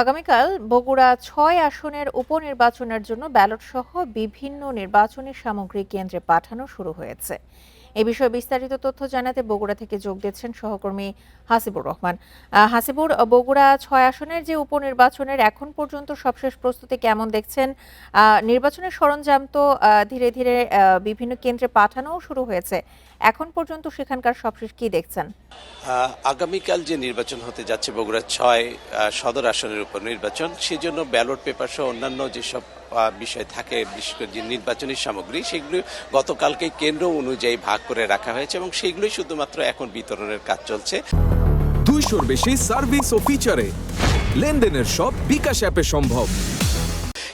আগামীকাল বগুড়া ৬ আসনের উপনির্বাচনের জন্য ব্যালট সহ বিভিন্ন নির্বাচনী সামগ্রী কেন্দ্রে পাঠানো শুরু হয়েছে। এ বিষয়ে বিস্তারিত তথ্য জানাতে বগুড়া থেকে যোগ দিচ্ছেন সহকর্মী হাসিবুর রহমান। হাসিবুর, বগুড়া ৬ আসনের যে উপনির্বাচনের এখন পর্যন্ত সবশেষ প্রস্তুতি কেমন দেখছেন? নির্বাচনের সরঞ্জাম তো ধীরে ধীরে বিভিন্ন কেন্দ্রে পাঠানোও শুরু হয়েছে। এখন পর্যন্ত সেখানকার সবশেষ কি দেখছেন? আগামীকাল যে নির্বাচন হতে যাচ্ছে বগুড়া ৬ সদর আসনের উপর নির্বাচন, সেজন্য ব্যালট পেপার সহ অন্যান্য যেসব বিষয় থাকে, বিশেষ করে যে নির্বাচনী সামগ্রী, সেগুলো গতকালকে কেন্দ্র অনুযায়ী ভাগ করে রাখা হয়েছে এবং সেগুলোই শুধুমাত্র এখন বিতরণের কাজ চলছে। 200-র বেশি সার্ভিস ও ফিচারে লেনদেনের সব বিকাশ অ্যাপে সম্ভব।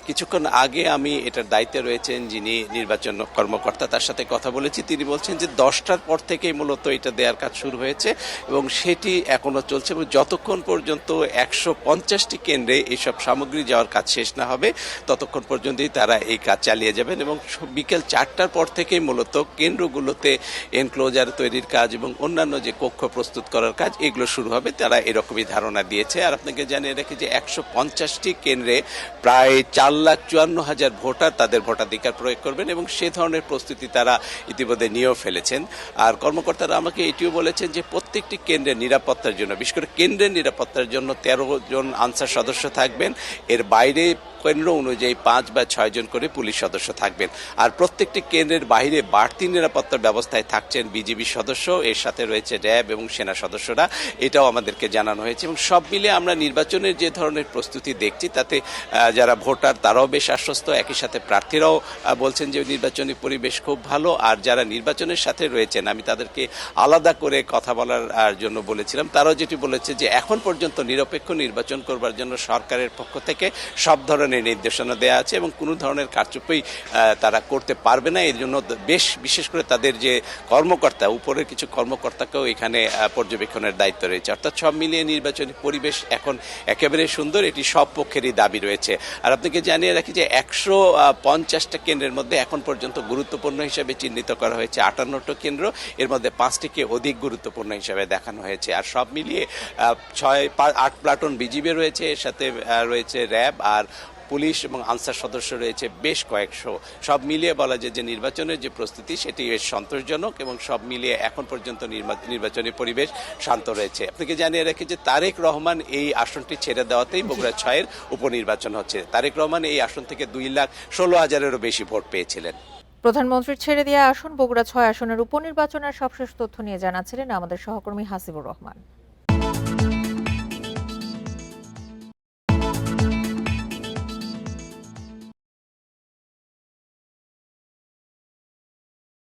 কিছুক্ষণ আগে আমি এটার দায়িত্বে রয়েছেন যিনি নির্বাচন কর্মকর্তা, তার সাথে কথা বলেছি। তিনি বলছেন যে 10টার পর থেকেই মূলত এটা দেওয়ার কাজ শুরু হয়েছে এবং সেটি এখনো চলছে এবং যতক্ষণ পর্যন্ত 150টি কেন্দ্রে এইসব সামগ্রী যাওয়ার কাজ শেষ না হবে ততক্ষণ পর্যন্তই তারা এই কাজ চালিয়ে যাবেন এবং বিকেল 4টার পর থেকেই মূলত কেন্দ্রগুলোতে এনক্লোজার তৈরির কাজ এবং অন্যান্য যে কক্ষ প্রস্তুত করার কাজ, এগুলো শুরু হবে। তারা এরকমই ধারণা দিয়েছে। আর আপনাকে জানিয়ে রাখি যে 150টি কেন্দ্রে প্রায় 4,54,000 ভোটার তাদের ভোটাধিকার প্রয়োগ করবেন এবং সে ধরনের প্রস্তুতি তারা ইতিমধ্যে নিয়েও ফেলেছেন। আর কর্মকর্তারা আমাকে এটিও বলেছেন যে প্রত্যেকটি কেন্দ্রের নিরাপত্তার জন্য, বিশেষ করে কেন্দ্রের নিরাপত্তার জন্য 13 জন আনসার সদস্য থাকবেন। এর বাইরে কেন্দ্র অনুযায়ী 5 বা 6 জন করে পুলিশ সদস্য থাকবেন। আর প্রত্যেকটি কেন্দ্রের বাইরে বাড়তি নিরাপত্তার ব্যবস্থায় থাকছেন বিজিবি সদস্য, এর সাথে রয়েছে র্যাব এবং সেনা সদস্যরা। এটাও আমাদেরকে জানানো হয়েছে এবং সব মিলে আমরা নির্বাচনের যে ধরনের প্রস্তুতি দেখছি তাতে যারা ভোটার তারাও বেশ আশ্বস্ত, একই সাথে প্রার্থীরাও বলছেন যে নির্বাচনী পরিবেশ খুব ভালো। আর যারা নির্বাচনের সাথে রয়েছেন, আমি তাদেরকে আলাদা করে কথা বলার জন্য বলেছিলাম, তারাও যেটি বলেছে যে এখন পর্যন্ত নিরপেক্ষ নির্বাচন করবার জন্য সরকারের পক্ষ থেকে সব ধরনের নির্দেশনা দেওয়া আছে এবং কোনো ধরনের কারচুপি তারা করতে পারবে না। এর জন্য বিশেষ করে তাদের যে কর্মকর্তা, উপরের কিছু কর্মকর্তাকেও এখানে পর্যবেক্ষণের দায়িত্ব রয়েছে। অর্থাৎ সব মিলিয়ে নির্বাচনী পরিবেশ এখন একেবারে সুন্দর, এটি সব পক্ষেরই দাবি রয়েছে। আর আপনাকে জানিয়ে রাখি যে 150টা কেন্দ্রের মধ্যে এখন পর্যন্ত গুরুত্বপূর্ণ হিসেবে চিহ্নিত করা হয়েছে 58টা কেন্দ্র, এর মধ্যে 5টিকে অধিক গুরুত্বপূর্ণ হিসেবে দেখানো হয়েছে। আর সব মিলিয়ে 8 প্লাটুন বিজিবি রয়েছে, এর সাথে রয়েছে র্যাব আর পুলিশ এবং আনসার সদস্য রয়েছে বেশ কয়েকশো। সব মিলিয়ে বলা যায় যে নির্বাচনের যে প্রস্তুতি সেটি বেশ সন্তোষজনক এবং সব মিলিয়ে এখন পর্যন্ত নির্বাচনী পরিবেশ শান্ত রয়েছে। আপনাকে জানিয়ে রাখি যে তারেক রহমান এই আসনটি ছেড়ে দেওয়াতেই বগুড়া 6-এর উপনির্বাচন হচ্ছে। তারেক রহমান এই আসন থেকে 2,16,000-এরও বেশি ভোট পেয়েছিলেন। প্রধানমন্ত্রীর ছেড়ে দেওয়া আসন বগুড়া 6 আসনের উপনির্বাচনের সবশেষ তথ্য নিয়ে জানাচ্ছিলেন আমাদের সহকর্মী হাসিবুর রহমান।